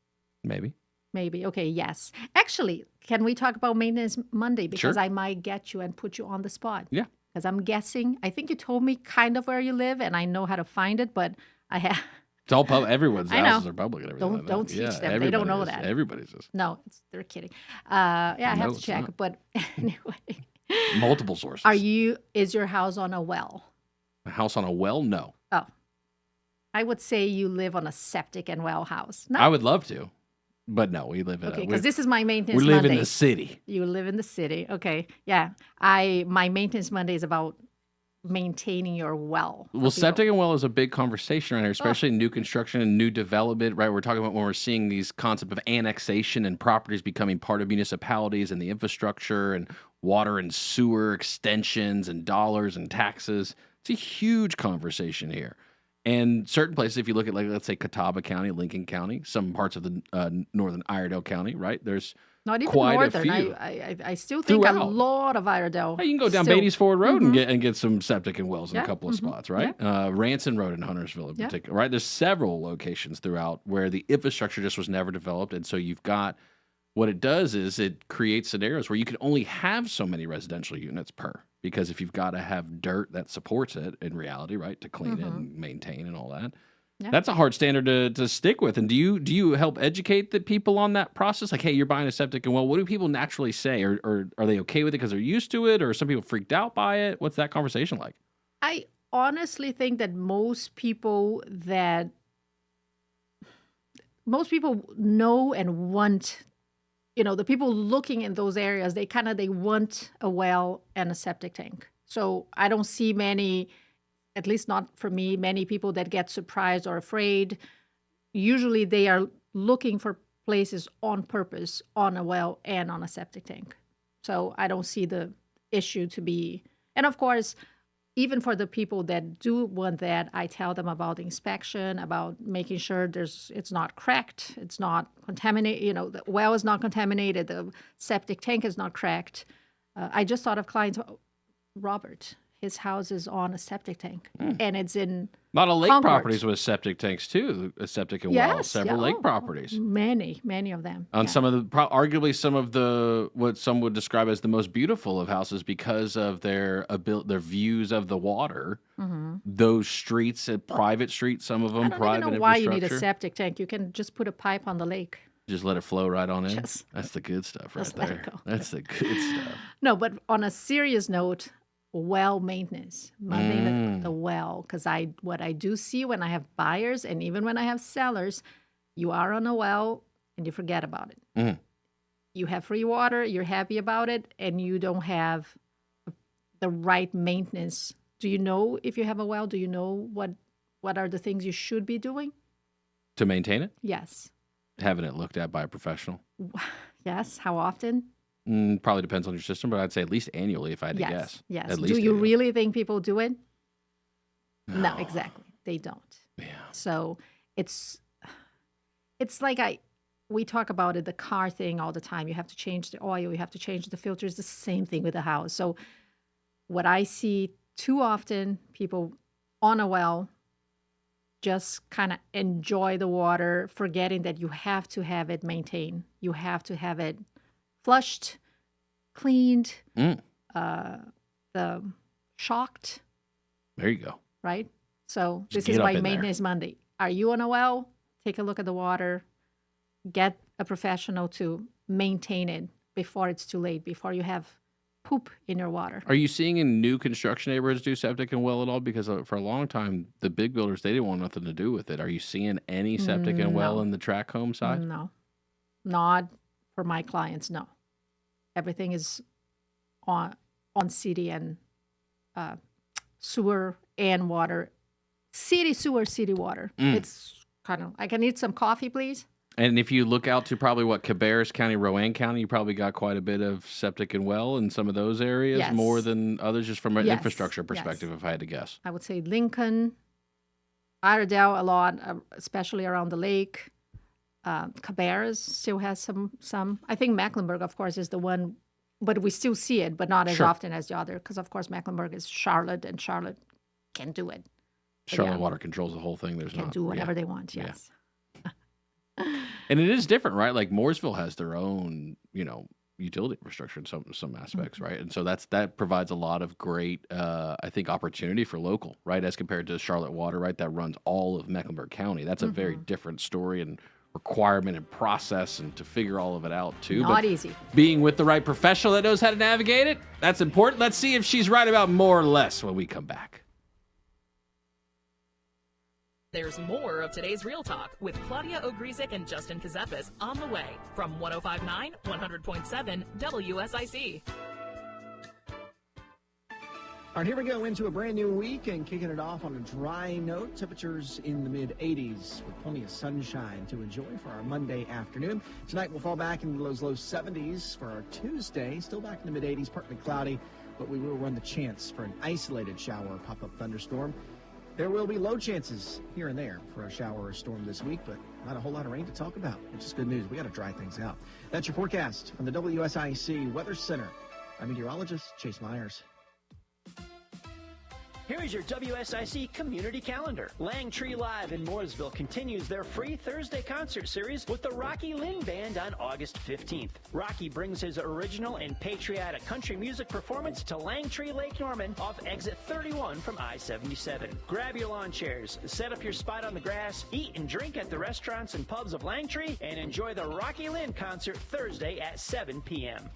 Maybe. Maybe. Okay, yes. Actually, can we talk about Maintenance Monday? Because Sure. I might get you and put you on the spot. Yeah. Because I'm guessing, I think you told me kind of where you live and I know how to find it, but I have... It's all public. Everyone's I know. houses are public and everything. Don't like that. teach Yeah, them. They don't know everybody is. that. Everybody's is. No, they're kidding. I No, have to it's check. not. But anyway, Multiple sources. is your house on a well? A house on a well? No. Oh, I would say you live on a septic and well house. No, I would love to, but no, we live in okay, a... because this is my maintenance We live Monday. in the city. You live in the city. Okay, yeah. My maintenance Monday is about maintaining your well. for Well, people. septic and well is a big conversation right here, especially in new construction and new development, right? We're talking about when we're seeing these concept of annexation and properties becoming part of municipalities and the infrastructure and water and sewer extensions and dollars and taxes. It's a huge conversation here. And certain places, if you look at, like, let's say Catawba County, Lincoln County, some parts of the northern Iredell County, right? There's Not even quite northern. a few. I still think a Throughout. lot of Iredell. Hey, you can go down still- Beatty's Ford Road Mhm. and get some septic and wells in a Yeah, couple of mhm, spots, right? Ranson Road in Huntersville in particular, right? There's several locations throughout where the infrastructure just was never developed, and so you've got what it does is it creates scenarios where you can only have so many residential units per, because if you've got to have dirt that supports it in reality, right, to clean it and maintain and all that. Yeah. That's a hard standard to stick with. And do you help educate the people on that process? Like, hey, you're buying a septic and well, what do people naturally say? Or are they okay with it because they're used to it? Or are some people freaked out by it? What's that conversation like? I honestly think that most people know and want, the people looking in those areas, they want a well and a septic tank. So I don't see many, at least not for me, many people that get surprised or afraid. Usually they are looking for places on purpose on a well and on a septic tank. So I don't see the issue to be, and of course, even for the people that do want that, I tell them about the inspection, about making sure it's not cracked, it's not contaminated, the well is not contaminated, the septic tank is not cracked. I just thought of clients, Robert, his house is on a septic tank, and it's in A lot of lake Concord. properties with septic tanks too, a septic and well, several lake properties. Many of them. On some of the, arguably some of the, what some would describe as the most beautiful of houses because of their views of the water. Those streets, private streets, some of them, I don't private even know why you need a infrastructure. septic tank. You can just put a pipe on the lake. Just let it flow right on in. Just- That's the good stuff right just let there. it go. That's the good stuff. No, but on a serious note, well maintenance, maintaining the well, because what I do see when I have buyers and even when I have sellers, you are on a well and you forget about it. You have free water, you're happy about it, and you don't have the right maintenance. Do you know if you have a well? Do you know what are the things you should be doing? To maintain it? Yes. Having it looked at by a professional? Yes. How often? Probably depends on your system, but I'd say at least annually if I had to Yes. guess. Yes. At Do least you annually. really think people do it? No, exactly. They don't. Yeah. So it's like we talk about it, the car thing all the time. You have to change the oil, you have to change the filters, the same thing with the house. So what I see too often, people on a well just kind of enjoy the water, forgetting that you have to have it maintained. You have to have it flushed, cleaned, shocked, There you go. right? So Just this is get up why in there. Maintenance Monday. Are you on a well? Take a look at the water. Get a professional to maintain it before it's too late, before you have poop in your water. Are you seeing in new construction neighborhoods do septic and well at all? Because for a long time, the big builders, they didn't want nothing to do with it. Are you seeing any septic and well No. in the track home side? No, not for my clients. No, everything is on city and sewer and water. City sewer, city water. It's kind of. I can eat some coffee, please. And if you look out to probably Cabarrus County, Rowan County, you probably got quite a bit of septic and well in some of those areas, Yes. more than others, just from an Yes, infrastructure yes. perspective, if I had to guess. I would say Lincoln, Iredell a lot, especially around the lake. Cabarrus still has some. I think Mecklenburg, of course, is the one, but we still see it, but not as Sure. often as the other, because of course Mecklenburg is Charlotte, and Charlotte can do it. But Charlotte yeah, Water controls the whole thing. There's can not do whatever yeah. they want. Yeah. Yes. And it is different, right? Like Mooresville has their own, utility infrastructure in some aspects, Mm-hmm. right? And so that provides a lot of great, I think, opportunity for local, right? As compared to Charlotte Water, right? That runs all of Mecklenburg County. That's a very Mm-hmm. different story and requirement and process, and to figure all of it out too. Not But easy. being with the right professional that knows how to navigate it, that's important. Let's see if she's right about more or less when we come back. There's more of today's Real Talk with Claudia Ogrizek and Justin Ckezepis on the way from 105.9, 100.7 WSIC. All right, here we go into a brand new week and kicking it off on a dry note. Temperatures in the mid-80s with plenty of sunshine to enjoy for our Monday afternoon. Tonight we'll fall back into those low 70s for our Tuesday. Still back in the mid-80s, partly cloudy, but we will run the chance for an isolated shower or pop-up thunderstorm. There will be low chances here and there for a shower or storm this week, but not a whole lot of rain to talk about, which is good news. We got to dry things out. That's your forecast from the WSIC Weather Center. I'm meteorologist Chase Myers. Here is your WSIC community calendar. Langtree Live in Mooresville continues their free Thursday concert series with the Rocky Lynn Band on August 15th. Rocky brings his original and patriotic country music performance to Langtree Lake Norman off exit 31 from I-77. Grab your lawn chairs, set up your spot on the grass, eat and drink at the restaurants and pubs of Langtree, and enjoy the Rocky Lynn concert Thursday at 7 p.m.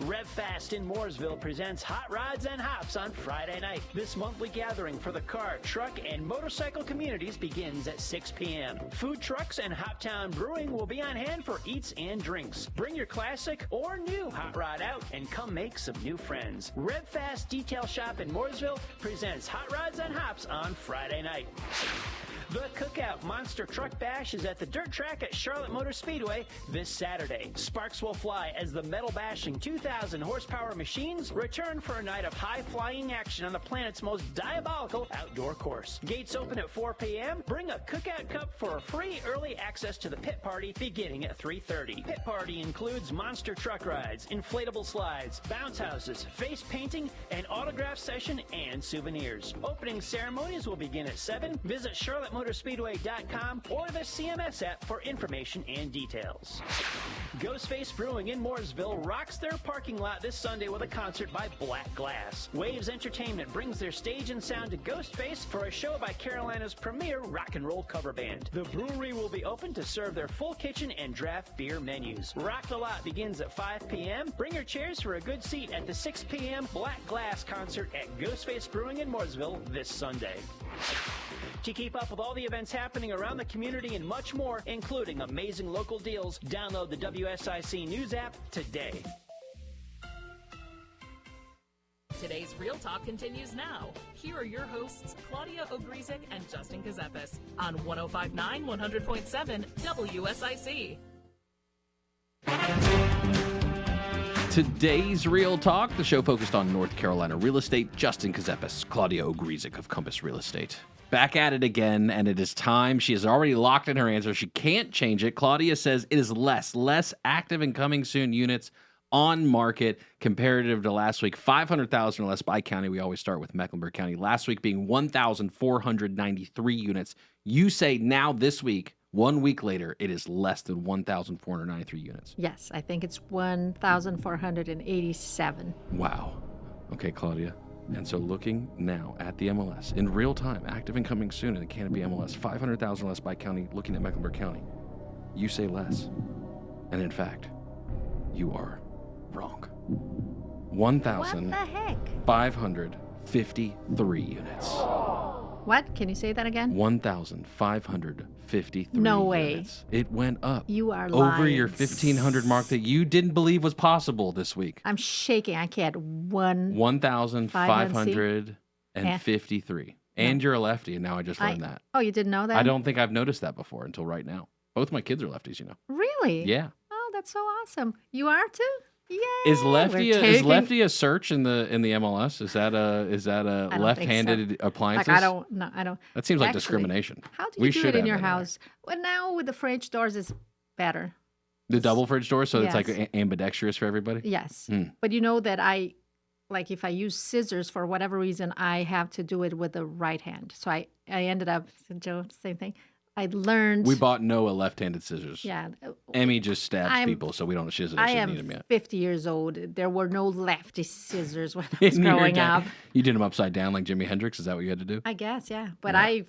RevFast in Mooresville presents Hot Rods and Hops on Friday night. This monthly gathering for the car, truck, and motorcycle communities begins at 6 p.m. Food trucks and Hoptown Brewing will be on hand for eats and drinks. Bring your classic or new hot rod out and come make some new friends. RevFast Detail Shop in Mooresville presents Hot Rods and Hops on Friday night. The Cookout Monster Truck Bash is at the dirt track at Charlotte Motor Speedway this Saturday. Sparks will fly as the metal-bashing 2,000 horsepower machines return for a night of high-flying action on the planet's most diabolical outdoor course. Gates open at 4 p.m. Bring a Cookout Cup for a free early access to the pit party beginning at 3:30. Pit party includes monster truck rides, inflatable slides, bounce houses, face painting, an autograph session, and souvenirs. Opening ceremonies will begin at 7. Visit CharlotteMotorspeedway.com or the CMS app for information and details. Ghostface Brewing in Mooresville rocks their parking lot this Sunday with a concert by Black Glass. Waves Entertainment brings their stage and sound to Ghostface for a show by Carolina's premier rock and roll cover band. The brewery will be open to serve their full kitchen and draft beer menus. Rock the Lot begins at 5 p.m. Bring your chairs for a good seat at the 6 p.m. Black Glass concert at Ghostface Brewing in Mooresville this Sunday. To keep up with all the events happening around the community and much more, including amazing local deals, download the WSIC News app today. Today's Real Talk continues now. Here are your hosts, Claudia Ogrizek and Justin Ckezepis on 105.9 100.7 WSIC. Today's Real Talk, the show focused on North Carolina real estate. Justin Ckezepis, Claudia Ogrizek of Compass Real Estate. Back at it again, and it is time. She has already locked in her answer. She can't change it. Claudia says it is less active and coming soon units on market comparative to last week. 500,000 or less by county. We always start with Mecklenburg County. Last week being 1,493 units. You say now this week, 1 week later, it is less than 1,493 units. Yes, I think it's 1,487. Wow. Okay, Claudia. And so looking now at the MLS in real time, active and coming soon in the Canopy MLS, 500,000 less by county, looking at Mecklenburg County. You say less. And in fact, you are wrong. 1,553 units. What? Can you say that again? 1,553 No way. units. It went up. You are over lying. your 1,500 mark that you didn't believe was possible this week. I'm shaking. I can't. 1,553. And you're a lefty, and now I just learned that. Oh, you didn't know that? I don't think I've noticed that before until right now. Both my kids are lefties, you know. Really? Yeah. Oh, that's so awesome. You are too? Yay! Is lefty a search in the MLS? Is that a left-handed appliances? Like, I don't. That seems like discrimination. How do you do it in your house? Well, now with the French doors, it's better. The double fridge door, so Yes. it's like ambidextrous for everybody. Yes, but you know that like if I use scissors for whatever reason, I have to do it with the right hand. So I ended up, Joe, same thing. I learned. We bought Noah left-handed scissors. Yeah. Emmy just stabs people, so we don't she doesn't actually need them yet. 50 years old. There were no lefty scissors when I was growing up. You did them upside down like Jimi Hendrix? Is that what you had to do? I guess, yeah. But yeah.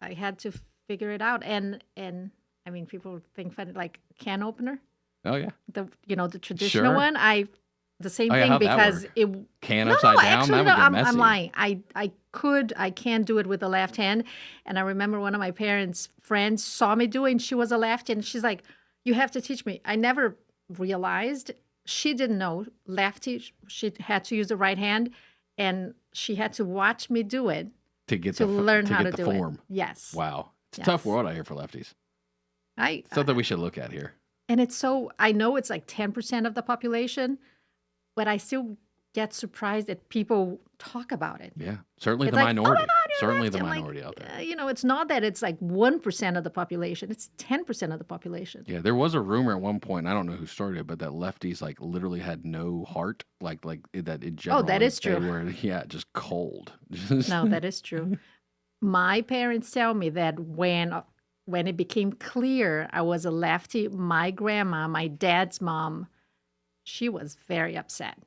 I had to figure it out. And I mean, people think funny, like can opener. Oh, yeah. The traditional one. The same thing because it can upside down. Actually, that would get messy. I'm lying. I can do it with the left hand. And I remember one of my parents' friends saw me do it, and she was a lefty, and she's like, "You have to teach me." I never realized she didn't know lefty. She had to use the right hand, and she had to watch me do it to learn how to do it. Yes. Wow, it's a tough world out here for lefties. Something we should look at here. And it's so I know it's like 10% of the population. But I still get surprised that people talk about it. Yeah, certainly it's the like, minority. Oh my God, certainly the minority out there. It's not that it's like 1% of the population; it's 10% of the population. Yeah, there was a rumor at one point. I don't know who started it, but that lefties like literally had no heart, like that in general. Oh, that is true. They were, just cold. No, that is true. My parents tell me that when it became clear I was a lefty, my grandma, my dad's mom, she was very upset.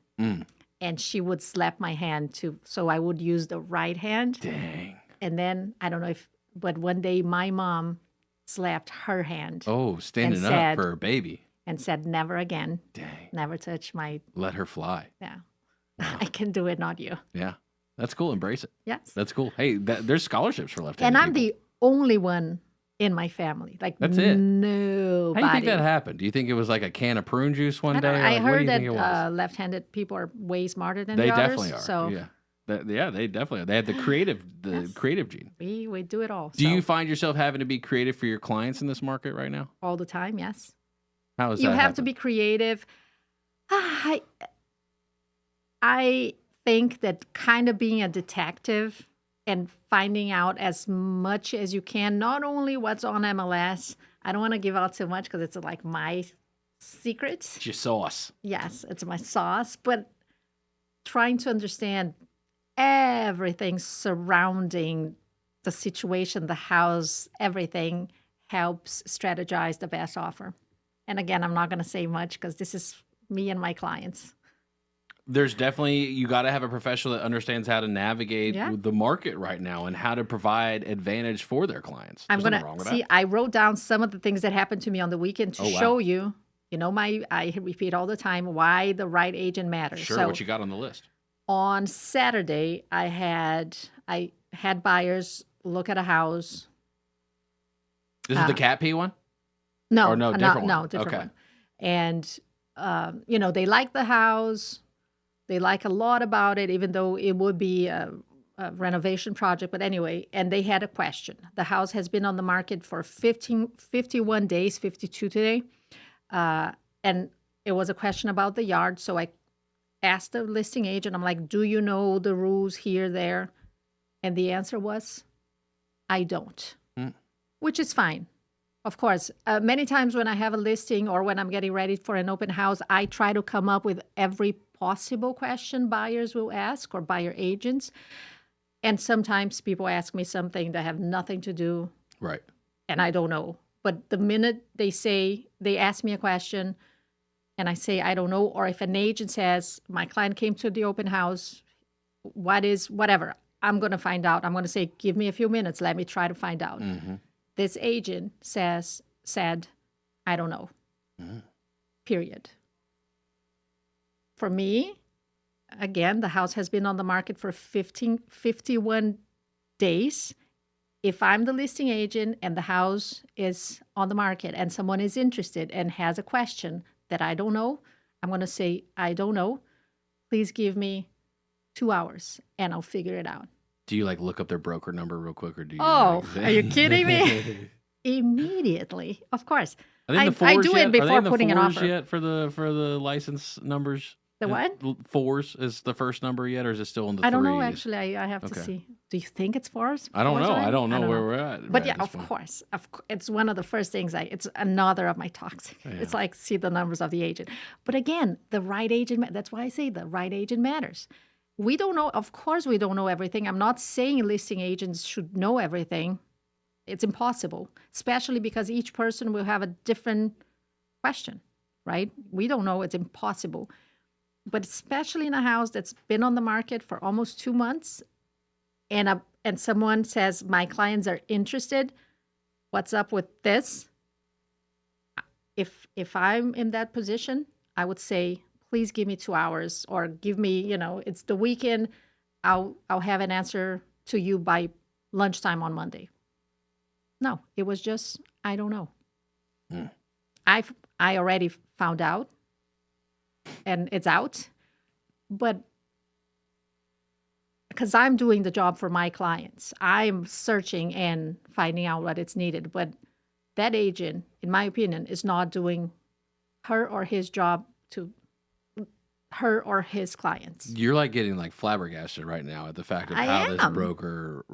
And she would slap my hand too. So I would use the right hand. Dang. And then, I don't know but one day my mom slapped her hand. Oh, standing up for her baby. And said, never again. Dang. Never touch my... Let her fly. Yeah. Wow. I can do it, not you. Yeah. That's cool. Embrace it. Yes. That's cool. Hey, there's scholarships for left-handed And I'm people. the only one in my family. Like, that's it. Nobody. How do you think that happened? Do you think it was like a can of prune juice one day? I heard that left-handed people are way smarter than they the others. Definitely are. So yeah, they definitely are. They have the creative gene. We do it all. Do you find yourself having to be creative for your clients in this market right now? All the time, yes. How is you that? You have to be creative. I think that kind of being a detective and finding out as much as you can, not only what's on MLS. I don't want to give out too much because it's like my secret. It's your sauce. Yes, it's my sauce. But trying to understand everything surrounding the situation, the house, everything helps strategize the best offer. And again, I'm not going to say much because this is me and my clients. There's definitely, you got to have a professional that understands how to navigate the market right now and how to provide advantage for their clients. I'm going to see, I wrote down some of the things that happened to me on the weekend to show you, I repeat all the time why the right agent matters. Sure, so, what you got on the list? On Saturday, I had buyers look at a house. This is the Cat P one? No, or no, different one. No, different one. And, they like the house. They like a lot about it, even though it would be a renovation project. But anyway, and they had a question. The house has been on the market for 51 days, 52 today. And it was a question about the yard. So I asked the listing agent, I'm like, do you know the rules here, there? And the answer was, I don't, which is fine. Of course, many times when I have a listing or when I'm getting ready for an open house, I try to come up with every possible question buyers will ask or buyer agents. And sometimes people ask me something that have nothing to do. Right. And I don't know. But the minute they ask me a question and I say, I don't know, or if an agent says, my client came to the open house, whatever, I'm going to find out. I'm going to say, give me a few minutes. Let me try to find out. Mm-hmm. This agent said, I don't know. Period. For me, again, the house has been on the market for 51 days. If I'm the listing agent and the house is on the market and someone is interested and has a question that I don't know, I'm going to say, I don't know. Please give me 2 hours and I'll figure it out. Do you look up their broker number real quick, or do you? Oh, are you kidding me? Immediately, of course. I do it yet? before putting an offer. Yet for the license numbers? The what? 4s is the first number yet, or is it still in the 3s? I don't know. Actually, I have to see. Do you think it's 4s? I don't know. I don't know where we're at. But yeah, of course, it's one of the first things. It's another of my talks. Yeah. It's like see the numbers of the agent. But again, the right agent. That's why I say the right agent matters. We don't know. Of course, we don't know everything. I'm not saying listing agents should know everything. It's impossible, especially because each person will have a different question, right? We don't know. It's impossible. But especially in a house that's been on the market for almost 2 months, and someone says, my clients are interested, what's up with this? If I'm in that position, I would say, please give me 2 hours, or give me, it's the weekend. I'll have an answer to you by lunchtime on Monday. No, it was just, I don't know. I already found out, and it's out, but because I'm doing the job for my clients, I'm searching and finding out what it's needed. But that agent, in my opinion, is not doing her or his job to her or his clients. You're like getting like flabbergasted right now at the fact of I how this am. broker,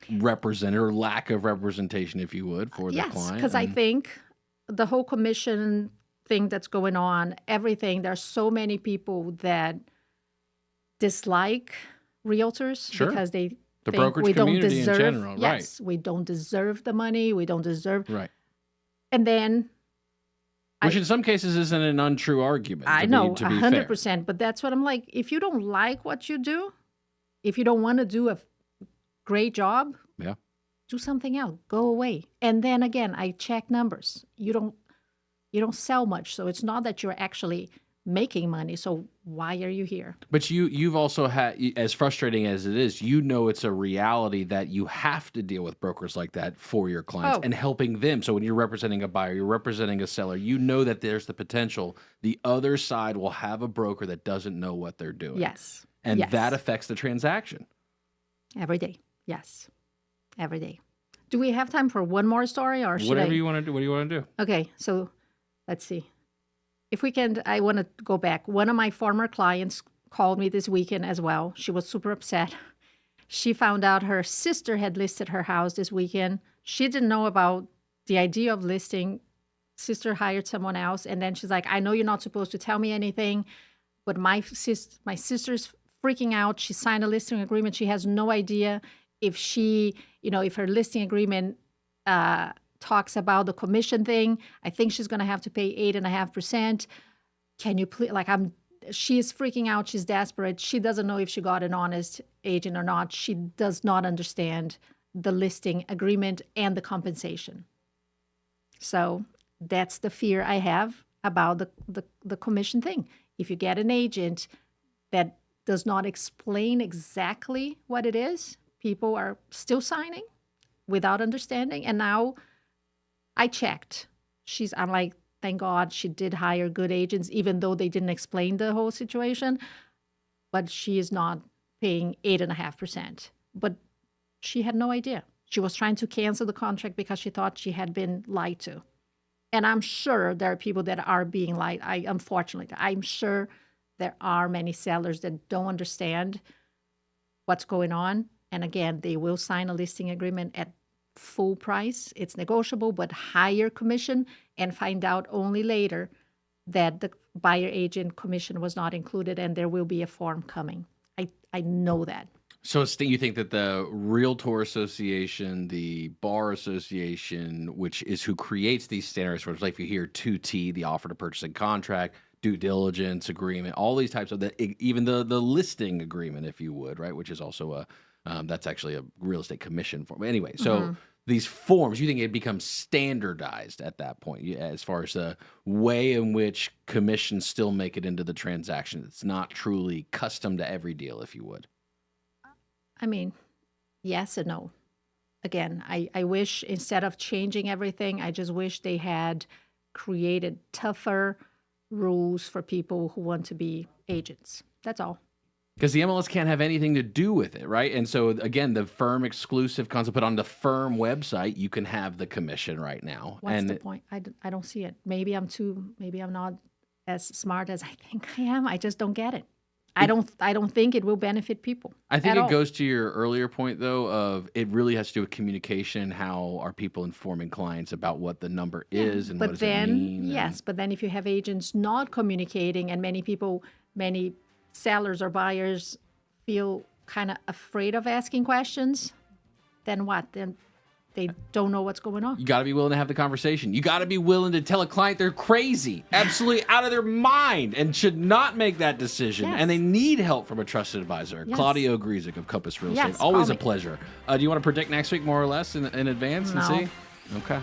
represented, or lack of representation, if you would, for the Yes, client. because I think the whole commission thing that's going on, everything, there's so many people that dislike realtors Sure. because they The think brokerage we don't community in deserve, general, right. yes, we don't deserve the money, we don't deserve, Right. and then Which in some cases isn't an untrue argument. I to know, be fair. 100%, but that's what I'm like, if you don't like what you do, if you don't want to do a great job, Yeah. do something else, go away. And then again, I check numbers. You don't sell much, so it's not that you're actually making money. So why are you here? But you've also had, as frustrating as it is, it's a reality that you have to deal with brokers like that for your clients and helping them. So when you're representing a buyer, you're representing a seller, that there's the potential the other side will have a broker that doesn't know what they're doing. Yes. And Yes. that affects the transaction. Every day. Yes. Every day. Do we have time for one more story or should Whatever I? you want to do. What do you want to do? Okay, so let's see. If we can, I want to go back. One of my former clients called me this weekend as well. She was super upset. She found out her sister had listed her house this weekend. She didn't know about the idea of listing. Sister hired someone else. And then she's like, I know you're not supposed to tell me anything, but my sister's freaking out. She signed a listing agreement. She has no idea if if her listing agreement talks about the commission thing. I think she's going to have to pay 8.5%. Can you please, she is freaking out. She's desperate. She doesn't know if she got an honest agent or not. She does not understand the listing agreement and the compensation. So that's the fear I have about the commission thing. If you get an agent that does not explain exactly what it is, people are still signing without understanding. And now I checked. I'm like, thank God she did hire good agents, even though they didn't explain the whole situation. But she is not paying 8.5%. But she had no idea. She was trying to cancel the contract because she thought she had been lied to. And I'm sure there are people that are being lied. Unfortunately, I'm sure there are many sellers that don't understand what's going on. And again, they will sign a listing agreement at full price. It's negotiable, but higher commission, and find out only later that the buyer agent commission was not included, and there will be a form coming. I know that. So you think that the Realtor Association, the Bar Association, which is who creates these standards, for like if you hear 2T, the offer to purchase and contract, due diligence agreement, all these types of even the listing agreement, if you would, right, which is also that's actually a real estate commission form. Anyway, so these forms, you think it becomes standardized at that point as far as the way in which commissions still make it into the transaction? It's not truly custom to every deal, if you would. I mean, yes and no. Again, I wish instead of changing everything, I just wish they had created tougher rules for people who want to be agents. That's all. Because the MLS can't have anything to do with it, right? And so, again, the firm exclusive concept, but on the firm website, you can have the commission right now. What's the point? I don't see it. Maybe I'm not as smart as I think I am. I just don't get it. I don't think it will benefit people. I think it goes to your earlier point, though, of it really has to do with communication. How are people informing clients about what the number is and what does it mean? Yes, but then if you have agents not communicating, and many sellers or buyers feel kind of afraid of asking questions, then what? Then they don't know what's going on. You got to be willing to have the conversation. You got to be willing to tell a client they're crazy, absolutely out of their mind, and should not make that decision. Yes. And they need help from a trusted advisor. Yes. Claudia Ogrizek of Ckezepis Real Estate. Yes, Always call a me. pleasure. Do you want to predict next week more or less in advance and No. see? Okay.